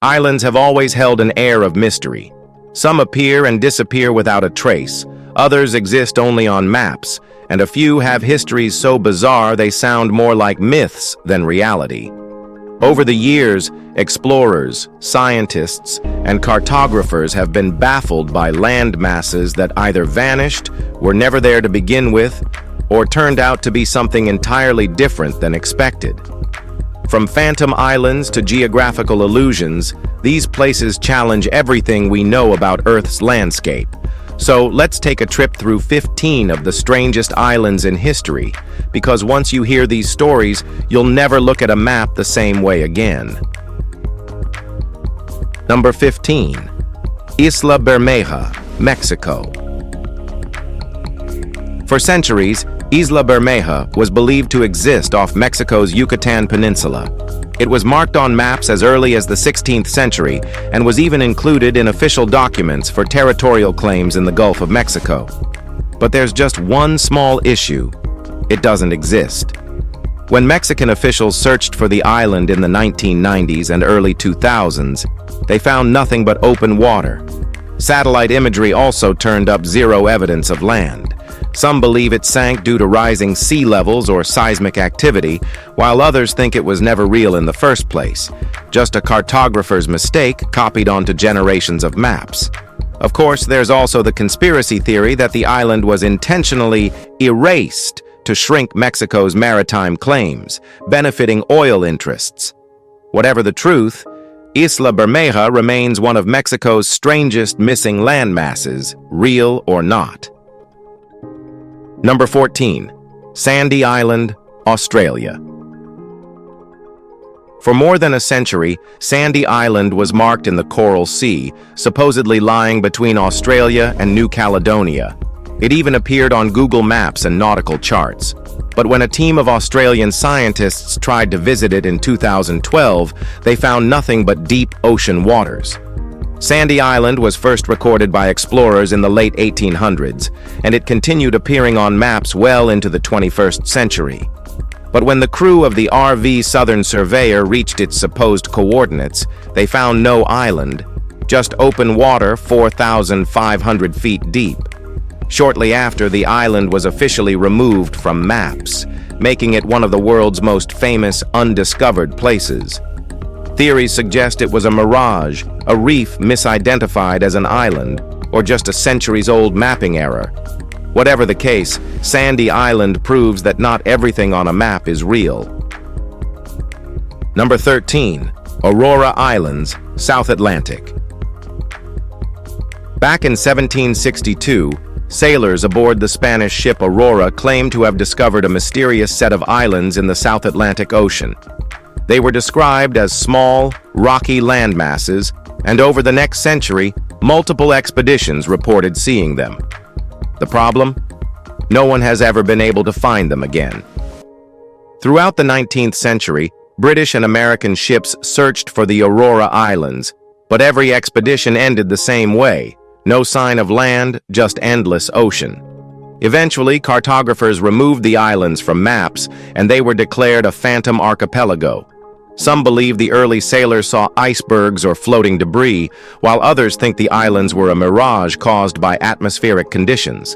Islands have always held an air of mystery. Some appear and disappear without a trace, others exist only on maps, and a few have histories so bizarre they sound more like myths than reality. Over the years, explorers, scientists, and cartographers have been baffled by land masses that either vanished, were never there to begin with, or turned out to be something entirely different than expected. From phantom islands to geographical illusions, these places challenge everything we know about Earth's landscape. So let's take a trip through 15 of the strangest islands in history, because once you hear these stories, you'll never look at a map the same way again. Number 15. Isla Bermeja, Mexico. For centuries, Isla Bermeja was believed to exist off Mexico's Yucatan Peninsula. It was marked on maps as early as the 16th century and was even included in official documents for territorial claims in the Gulf of Mexico. But there's just one small issue: it doesn't exist. When Mexican officials searched for the island in the 1990s and early 2000s, they found nothing but open water. Satellite imagery also turned up zero evidence of land. Some believe it sank due to rising sea levels or seismic activity, while others think it was never real in the first place, just a cartographer's mistake copied onto generations of maps. Of course, there's also the conspiracy theory that the island was intentionally erased to shrink Mexico's maritime claims, benefiting oil interests. Whatever the truth, Isla Bermeja remains one of Mexico's strangest missing landmasses, real or not. Number 14. Sandy Island, Australia. For more than a century, Sandy Island was marked in the Coral Sea, supposedly lying between Australia and New Caledonia. It even appeared on Google Maps and nautical charts. But when a team of Australian scientists tried to visit it in 2012, they found nothing but deep ocean waters. Sandy Island was first recorded by explorers in the late 1800s, and it continued appearing on maps well into the 21st century. But when the crew of the RV Southern Surveyor reached its supposed coordinates, they found no island, just open water 4,500 feet deep. Shortly after, the island was officially removed from maps, making it one of the world's most famous undiscovered places. Theories suggest it was a mirage, a reef misidentified as an island, or just a centuries-old mapping error. Whatever the case, Sandy Island proves that not everything on a map is real. Number 13. Aurora Islands, South Atlantic. Back in 1762, sailors aboard the Spanish ship Aurora claimed to have discovered a mysterious set of islands in the South Atlantic Ocean. They were described as small, rocky landmasses, and over the next century, multiple expeditions reported seeing them. The problem? No one has ever been able to find them again. Throughout the 19th century, British and American ships searched for the Aurora Islands, but every expedition ended the same way: no sign of land, just endless ocean. Eventually, cartographers removed the islands from maps, and they were declared a phantom archipelago. Some believe the early sailors saw icebergs or floating debris, while others think the islands were a mirage caused by atmospheric conditions.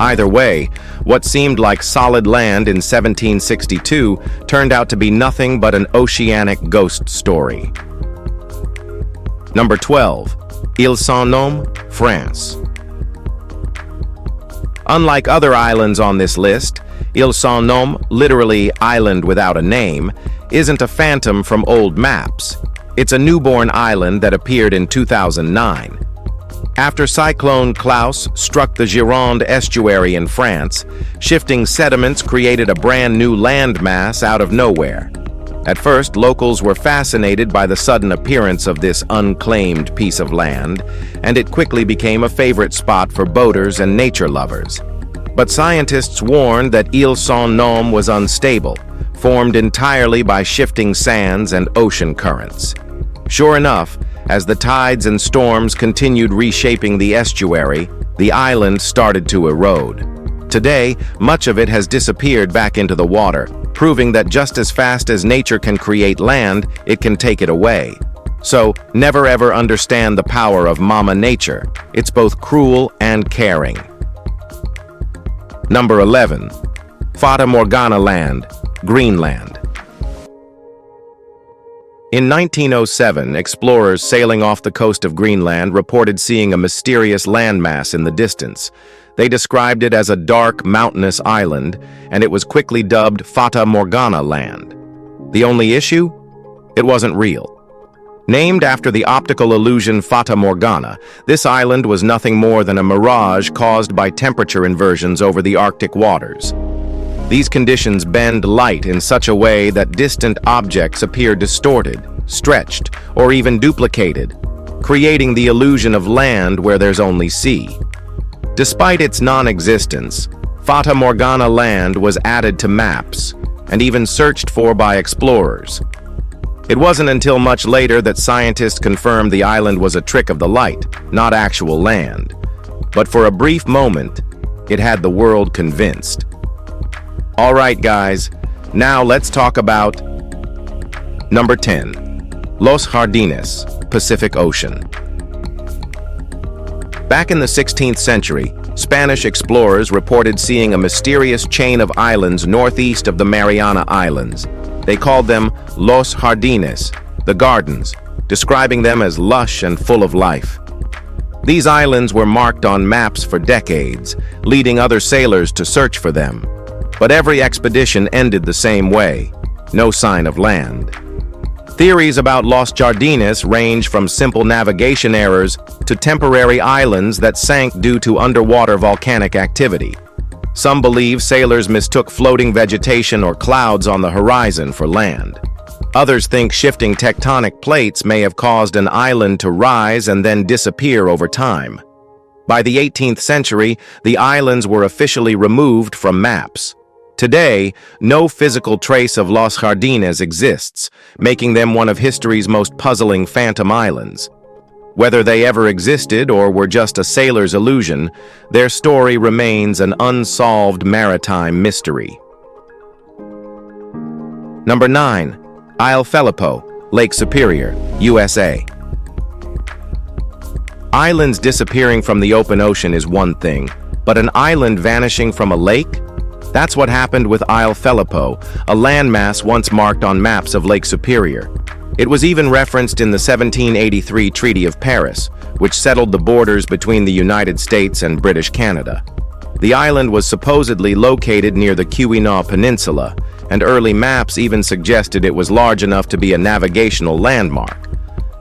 Either way, what seemed like solid land in 1762 turned out to be nothing but an oceanic ghost story. Number 12. Île Sans Nom, France. Unlike other islands on this list, Île Sans Nom, literally island without a name, isn't a phantom from old maps. It's a newborn island that appeared in 2009. After Cyclone Klaus struck the Gironde estuary in France, shifting sediments created a brand new landmass out of nowhere. At first, locals were fascinated by the sudden appearance of this unclaimed piece of land, and it quickly became a favorite spot for boaters and nature lovers. But scientists warned that Île Sans Nom was unstable, formed entirely by shifting sands and ocean currents. Sure enough, as the tides and storms continued reshaping the estuary, the island started to erode. Today, much of it has disappeared back into the water, proving that just as fast as nature can create land, it can take it away. So, never ever understand the power of Mama Nature. It's both cruel and caring. Number 11. Fata Morgana Land, Greenland. In 1907, explorers sailing off the coast of Greenland reported seeing a mysterious landmass in the distance. They described it as a dark, mountainous island, and it was quickly dubbed Fata Morgana Land. The only issue? It wasn't real. Named after the optical illusion Fata Morgana, this island was nothing more than a mirage caused by temperature inversions over the Arctic waters. These conditions bend light in such a way that distant objects appear distorted, stretched, or even duplicated, creating the illusion of land where there's only sea. Despite its non-existence, Fata Morgana Land was added to maps and even searched for by explorers. It wasn't until much later that scientists confirmed the island was a trick of the light, not actual land. But for a brief moment, it had the world convinced. All right, guys, now let's talk about number 10, Los Jardines, Pacific Ocean. Back in the 16th century, Spanish explorers reported seeing a mysterious chain of islands northeast of the Mariana Islands. They called them Los Jardines, the gardens, describing them as lush and full of life. These islands were marked on maps for decades, leading other sailors to search for them. But every expedition ended the same way, no sign of land. Theories about Los Jardines range from simple navigation errors to temporary islands that sank due to underwater volcanic activity. Some believe sailors mistook floating vegetation or clouds on the horizon for land. Others think shifting tectonic plates may have caused an island to rise and then disappear over time. By the 18th century, the islands were officially removed from maps. Today, no physical trace of Los Jardines exists, making them one of history's most puzzling phantom islands. Whether they ever existed or were just a sailor's illusion, their story remains an unsolved maritime mystery. Number 9. Île Phelipeaux, Lake Superior, USA. Islands disappearing from the open ocean is one thing, but an island vanishing from a lake? That's what happened with Île Phelipeaux, a landmass once marked on maps of Lake Superior. It was even referenced in the 1783 Treaty of Paris, which settled the borders between the United States and British Canada. The island was supposedly located near the Keweenaw Peninsula, and early maps even suggested it was large enough to be a navigational landmark.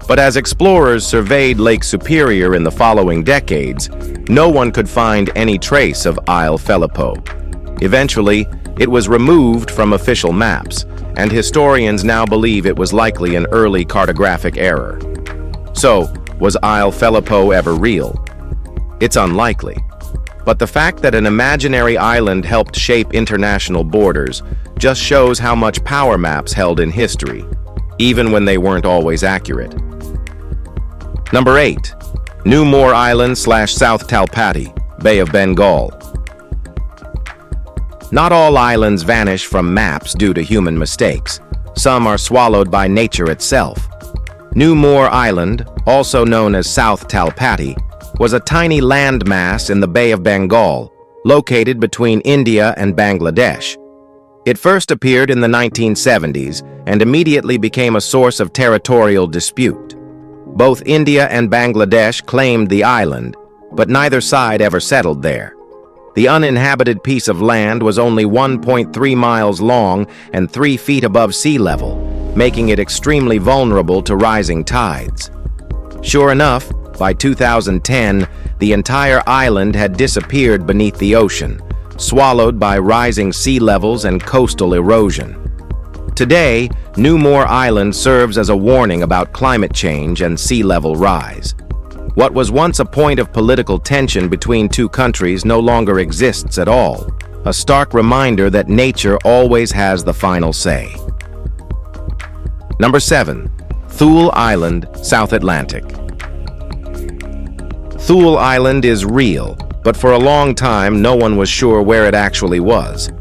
But as explorers surveyed Lake Superior in the following decades, no one could find any trace of Île Phelipeaux. Eventually, it was removed from official maps, and historians now believe it was likely an early cartographic error. So, was Île Phelipeaux ever real? It's unlikely. But the fact that an imaginary island helped shape international borders just shows how much power maps held in history, even when they weren't always accurate. Number 8. New Moor Island / South Talpatti, Bay of Bengal. Not all islands vanish from maps due to human mistakes. Some are swallowed by nature itself. New Moor Island, also known as South Talpatti, was a tiny landmass in the Bay of Bengal, located between India and Bangladesh. It first appeared in the 1970s and immediately became a source of territorial dispute. Both India and Bangladesh claimed the island, but neither side ever settled there. The uninhabited piece of land was only 1.3 miles long and 3 feet above sea level, making it extremely vulnerable to rising tides. Sure enough, by 2010, the entire island had disappeared beneath the ocean, swallowed by rising sea levels and coastal erosion. Today, New Moor Island serves as a warning about climate change and sea level rise. What was once a point of political tension between two countries no longer exists at all, a stark reminder that nature always has the final say. Number 7. Thule Island, South Atlantic. Thule Island is real, but for a long time no one was sure where it actually was.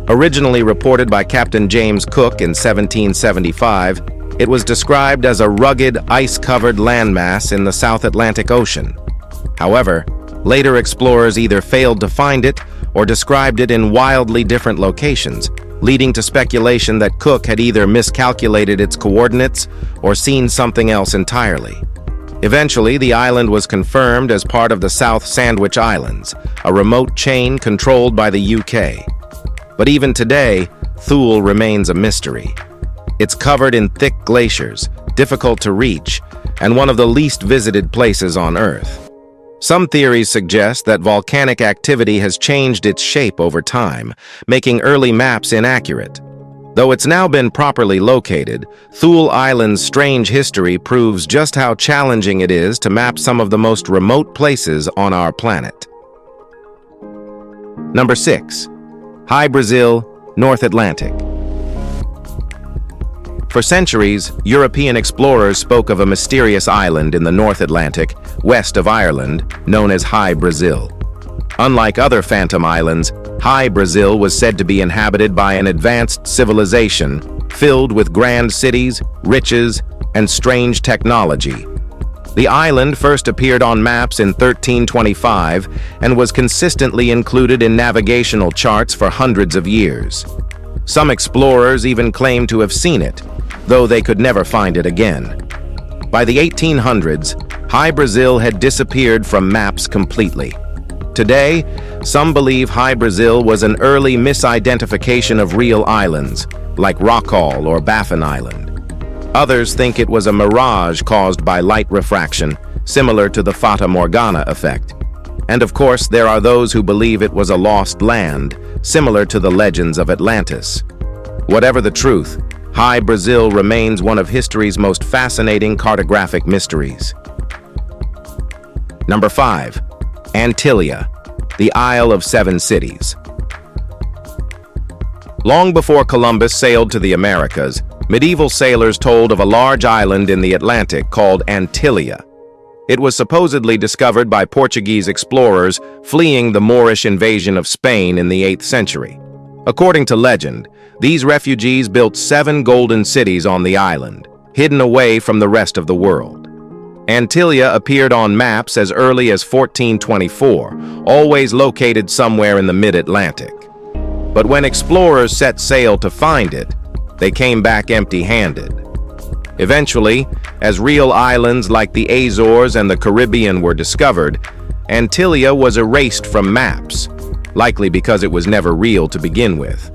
Originally reported by Captain James Cook in 1775, It was described as a rugged, ice-covered landmass in the South Atlantic Ocean. However, later explorers either failed to find it or described it in wildly different locations, leading to speculation that Cook had either miscalculated its coordinates or seen something else entirely. Eventually, the island was confirmed as part of the South Sandwich Islands, a remote chain controlled by the UK. But even today, Thule remains a mystery. It's covered in thick glaciers, difficult to reach, and one of the least visited places on Earth. Some theories suggest that volcanic activity has changed its shape over time, making early maps inaccurate. Though it's now been properly located, Thule Island's strange history proves just how challenging it is to map some of the most remote places on our planet. Number 6. Hy-Brasil, North Atlantic. For centuries, European explorers spoke of a mysterious island in the North Atlantic, west of Ireland, known as Hy-Brasil. Unlike other phantom islands, Hy-Brasil was said to be inhabited by an advanced civilization filled with grand cities, riches, and strange technology. The island first appeared on maps in 1325 and was consistently included in navigational charts for hundreds of years. Some explorers even claim to have seen it, though they could never find it again. By the 1800s, Hy-Brasil had disappeared from maps completely. Today, some believe Hy-Brasil was an early misidentification of real islands, like Rockall or Baffin Island. Others think it was a mirage caused by light refraction, similar to the Fata Morgana effect. And of course, there are those who believe it was a lost land, similar to the legends of Atlantis. Whatever the truth, Hy-Brasil remains one of history's most fascinating cartographic mysteries. Number 5. Antillia, the Isle of Seven Cities. Long before Columbus sailed to the Americas, medieval sailors told of a large island in the Atlantic called Antillia. It was supposedly discovered by Portuguese explorers fleeing the Moorish invasion of Spain in the 8th century. According to legend, these refugees built 7 golden cities on the island, hidden away from the rest of the world. Antillia appeared on maps as early as 1424, always located somewhere in the mid-Atlantic. But when explorers set sail to find it, they came back empty-handed. Eventually, as real islands like the Azores and the Caribbean were discovered, Antillia was erased from maps, likely because it was never real to begin with.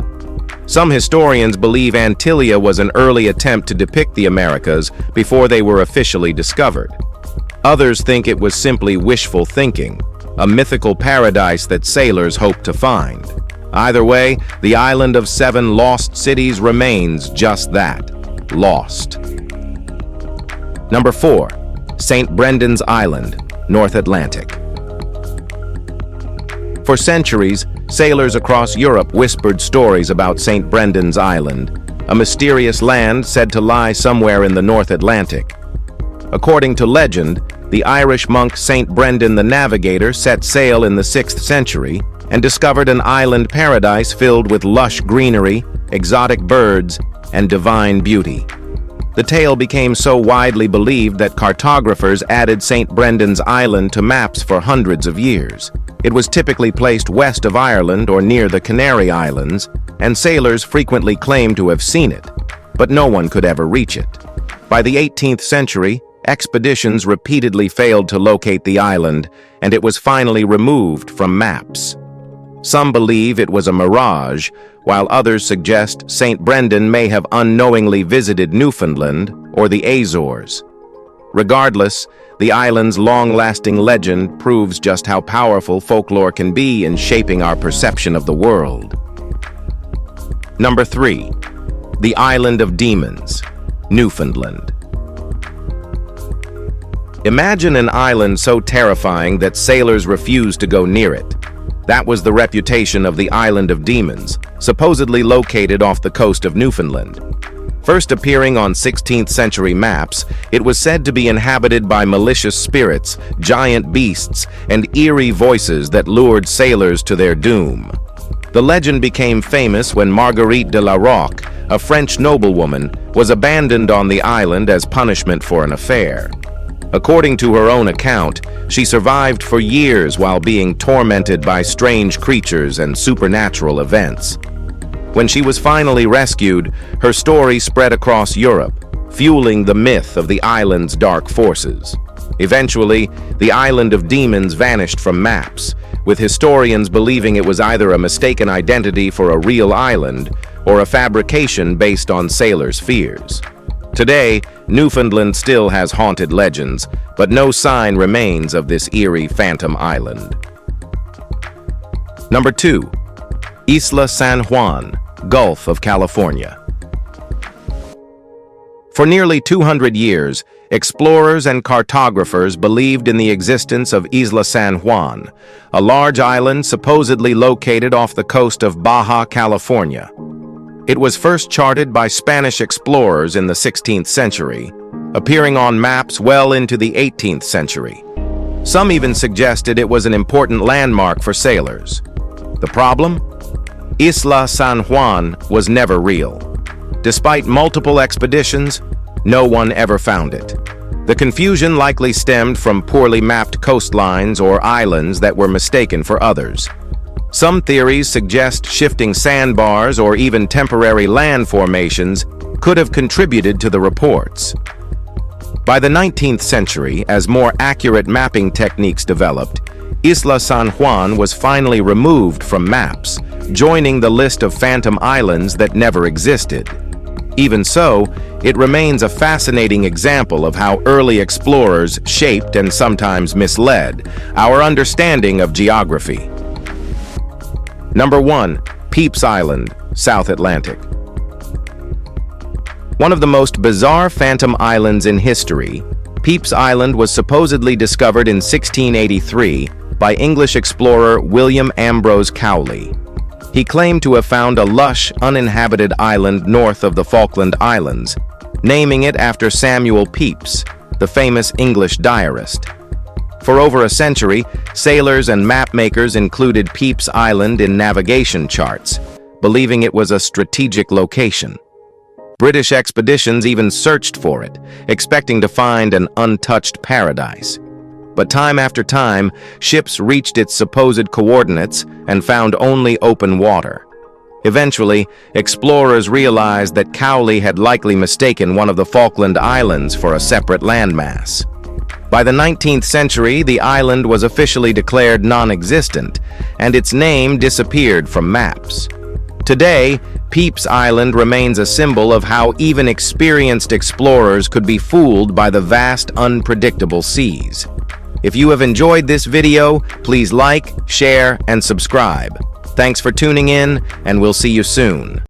Some historians believe Antillia was an early attempt to depict the Americas before they were officially discovered. Others think it was simply wishful thinking, a mythical paradise that sailors hoped to find. Either way, the island of 7 lost cities remains just that, lost. Number 4. St. Brendan's Island, North Atlantic. For centuries, sailors across Europe whispered stories about St. Brendan's Island, a mysterious land said to lie somewhere in the North Atlantic. According to legend, the Irish monk St. Brendan the Navigator set sail in the 6th century and discovered an island paradise filled with lush greenery, exotic birds, and divine beauty. The tale became so widely believed that cartographers added St. Brendan's Island to maps for hundreds of years. It was typically placed west of Ireland or near the Canary Islands, and sailors frequently claimed to have seen it, but no one could ever reach it. By the 18th century, expeditions repeatedly failed to locate the island, and it was finally removed from maps. Some believe it was a mirage, while others suggest St. Brendan may have unknowingly visited Newfoundland or the Azores. Regardless, the island's long-lasting legend proves just how powerful folklore can be in shaping our perception of the world. Number 3. The Island of Demons, Newfoundland. Imagine an island so terrifying that sailors refused to go near it. That was the reputation of the Island of Demons, supposedly located off the coast of Newfoundland. First appearing on 16th century maps, it was said to be inhabited by malicious spirits, giant beasts, and eerie voices that lured sailors to their doom. The legend became famous when Marguerite de la Roque, a French noblewoman, was abandoned on the island as punishment for an affair. According to her own account, she survived for years while being tormented by strange creatures and supernatural events. When she was finally rescued, her story spread across Europe, fueling the myth of the island's dark forces. Eventually, the Island of Demons vanished from maps, with historians believing it was either a mistaken identity for a real island or a fabrication based on sailors' fears. Today, Newfoundland still has haunted legends, but no sign remains of this eerie phantom island. Number 2. Isla San Juan, Gulf of California. For nearly 200 years, explorers and cartographers believed in the existence of Isla San Juan, a large island supposedly located off the coast of Baja California. It was first charted by Spanish explorers in the 16th century, appearing on maps well into the 18th century. Some even suggested it was an important landmark for sailors. The problem? Isla San Juan was never real. Despite multiple expeditions, no one ever found it. The confusion likely stemmed from poorly mapped coastlines or islands that were mistaken for others. Some theories suggest shifting sandbars or even temporary land formations could have contributed to the reports. By the 19th century, as more accurate mapping techniques developed, Isla San Juan was finally removed from maps, joining the list of phantom islands that never existed. Even so, it remains a fascinating example of how early explorers shaped and sometimes misled our understanding of geography. Number 1. Pepys Island, South Atlantic. One of the most bizarre phantom islands in history, Pepys Island was supposedly discovered in 1683 by English explorer William Ambrose Cowley. He claimed to have found a lush, uninhabited island north of the Falkland Islands, naming it after Samuel Pepys, the famous English diarist. For over a century, sailors and mapmakers included Pepys Island in navigation charts, believing it was a strategic location. British expeditions even searched for it, expecting to find an untouched paradise. But time after time, ships reached its supposed coordinates and found only open water. Eventually, explorers realized that Cowley had likely mistaken one of the Falkland Islands for a separate landmass. By the 19th century, the island was officially declared non-existent, and its name disappeared from maps. Today, Pepys Island remains a symbol of how even experienced explorers could be fooled by the vast, unpredictable seas. If you have enjoyed this video, please like, share, and subscribe. Thanks for tuning in, and we'll see you soon.